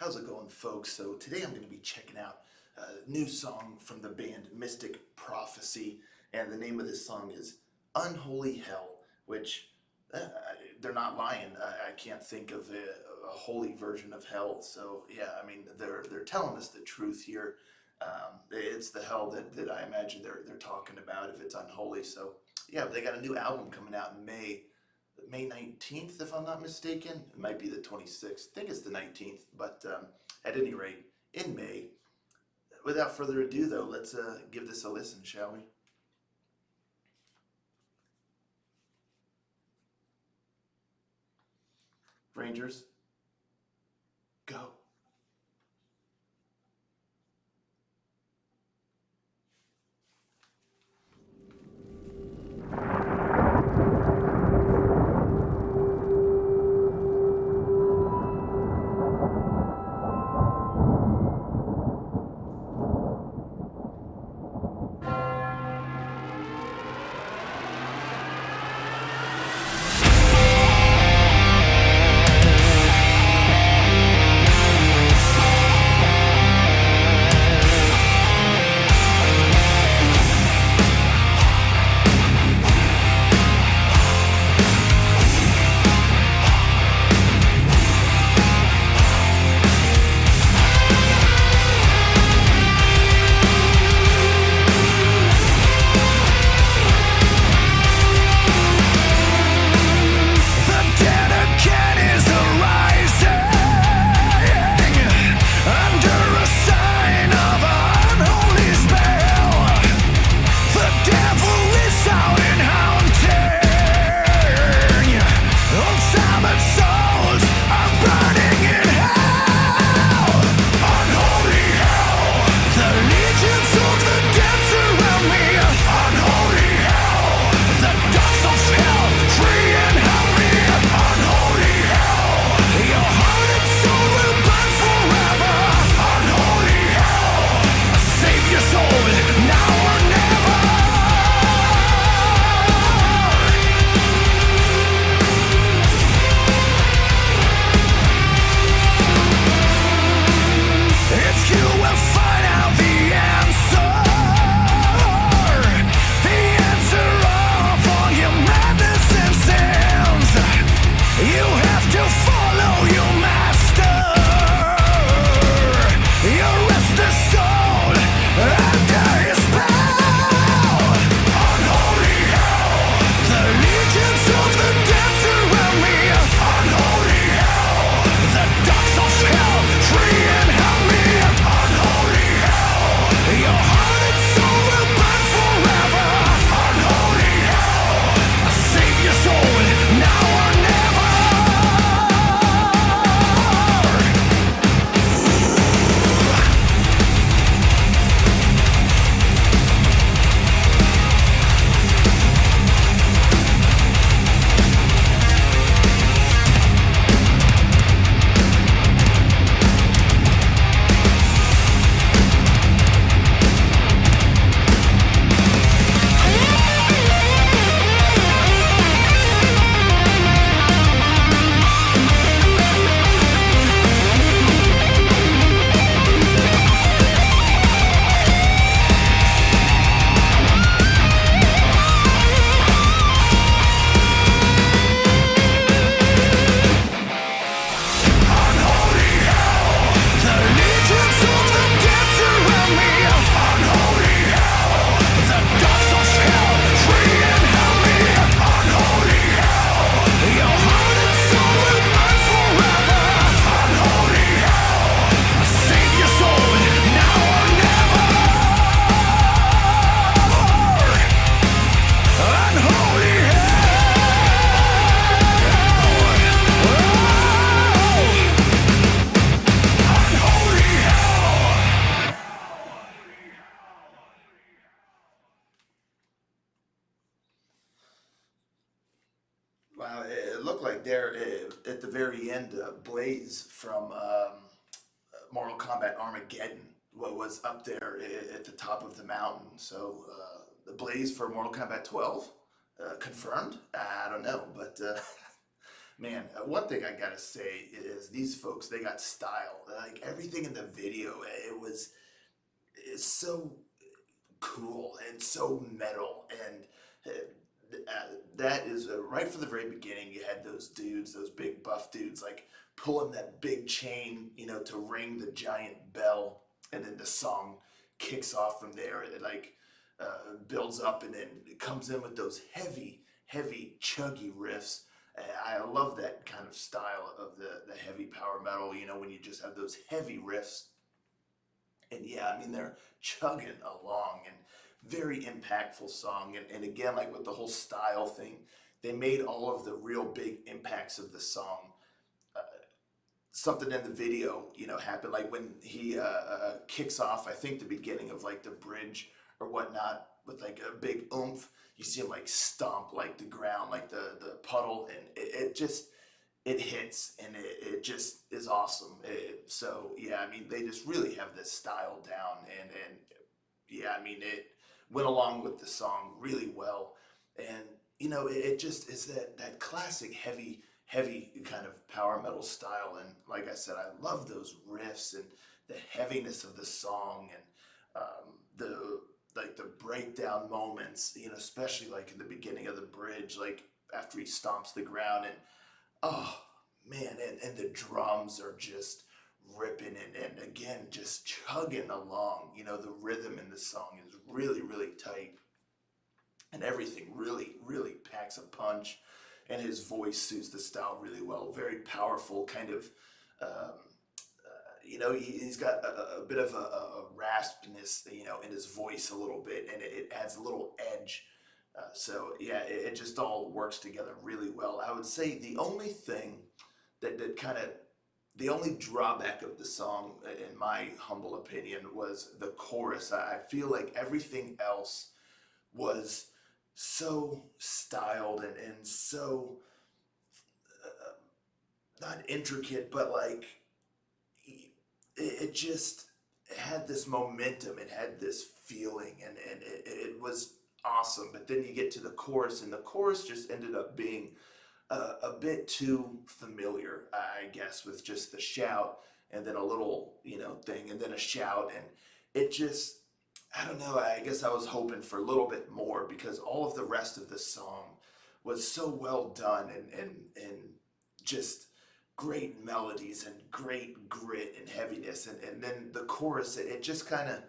How's it going, folks? So today I'm going to be checking out a new song from the band Mystic Prophecy, and the name of this song is Unholy Hell, which uh, they're not lying. I can't think of a holy version of hell. So yeah, I mean they're telling us the truth here. It's the hell that I imagine they're talking about if it's unholy. So yeah, they got a new album coming out in May 19th, if I'm not mistaken. It might be the 26th. I think it's the 19th, but at any rate, in May. Without further ado, though, let's give this a listen, shall we? Rangers, go. Wow, it looked like there at the very end, Blaze from Mortal Kombat Armageddon was up there at the top of the mountain. So the Blaze for Mortal Kombat 12 confirmed. I don't know, but Man, one thing I gotta say is these folks, they got style. Like everything in the video, it was it's so cool and so metal. And that is right from the very beginning. You had those dudes, those big buff dudes, like pulling that big chain, to ring the giant bell, and then the song kicks off from there. It like builds up, and then it comes in with those heavy, chuggy riffs. I love that kind of style of the heavy power metal. When you just have those heavy riffs, and yeah, I mean they're chugging along, and very impactful song. And again, like with the whole style thing, they made all of the real big impacts of the song. Uh, Something in the video, happened like when he kicks off. I think the beginning of like the bridge or whatnot with like a big oomph. You see him like stomp like the ground, like the puddle, and it just it hits, and it just is awesome. So yeah, I mean they just really have this style down, and yeah, I mean it went along with the song really well. And it just is that classic heavy kind of power metal style. And like I said, I love those riffs and the heaviness of the song, and the like the breakdown moments, especially like in the beginning of the bridge, like after he stomps the ground. And oh man, and the drums are just ripping, and again just chugging along. The rhythm in the song is really tight, and everything really packs a punch, and his voice suits the style really well. Very powerful kind of. Um, he's got a bit of a raspiness, in his voice a little bit, and it adds a little edge. So yeah, it just all works together really well. I would say the only thing that kind of the only drawback of the song, in my humble opinion, was the chorus. I feel like everything else was so styled, and so not intricate, but like it just had this momentum, it had this feeling, and it was awesome. But then you get to the chorus, and the chorus just ended up being a bit too familiar, I guess, with just the shout, and then a little, thing, and then a shout. And it just, I don't know, I guess I was hoping for a little bit more, because all of the rest of the song was so well done, and just great melodies and great grit and heaviness. And then the chorus, it just kind of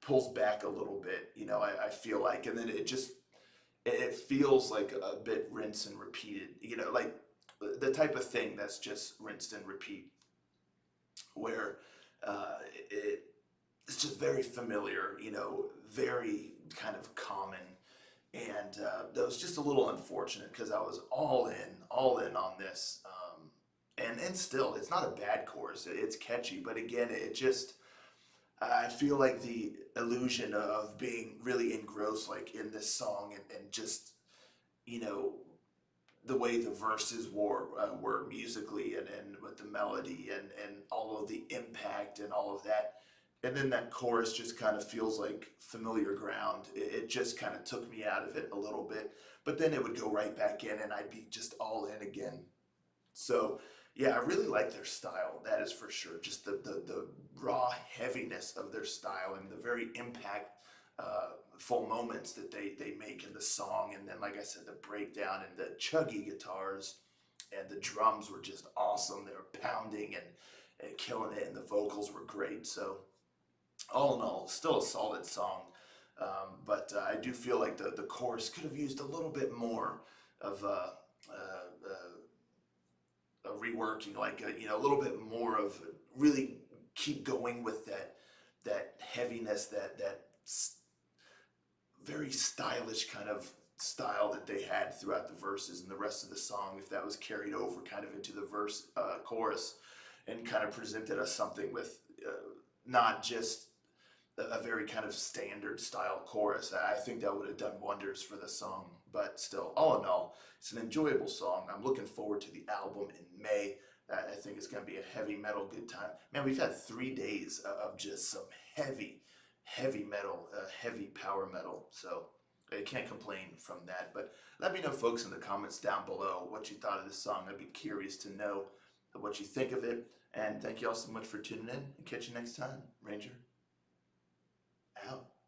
pulls back a little bit, I feel like. And then it feels like a bit rinse and repeated, like the type of thing that's just rinsed and repeat, where it it's just very familiar, very kind of common. And that was just a little unfortunate, because I was all in on this. And still, it's not a bad chorus. It's catchy, but again, it just I feel like the illusion of being really engrossed, like in this song, and just you know the way the verses were musically, and with the melody, and all of the impact and all of that. And then that chorus just kind of feels like familiar ground. It just kind of took me out of it a little bit. But then it would go right back in, and I'd be just all in again. So yeah, I really like their style. That is for sure. Just the raw heaviness of their style, and the very impact full moments that they make in the song. And then, like I said, the breakdown and the chuggy guitars, and the drums were just awesome. They were pounding, and killing it, and the vocals were great. So all in all, still a solid song. But I do feel like the chorus could have used a little bit more of a reworking, like a little bit more of really keep going with that heaviness, that very stylish kind of style that they had throughout the verses and the rest of the song. If that was carried over kind of into the chorus, and kind of presented us something with not just a very kind of standard style chorus, I think that would have done wonders for the song. But still, all in all, it's an enjoyable song. I'm looking forward to the album in May. I think it's going to be a heavy metal good time. Man, we've had 3 days of just some heavy metal, heavy power metal. So I can't complain from that. But let me know, folks, in the comments down below what you thought of this song. I'd be curious to know what you think of it. And thank you all so much for tuning in. And catch you next time. Ranger out.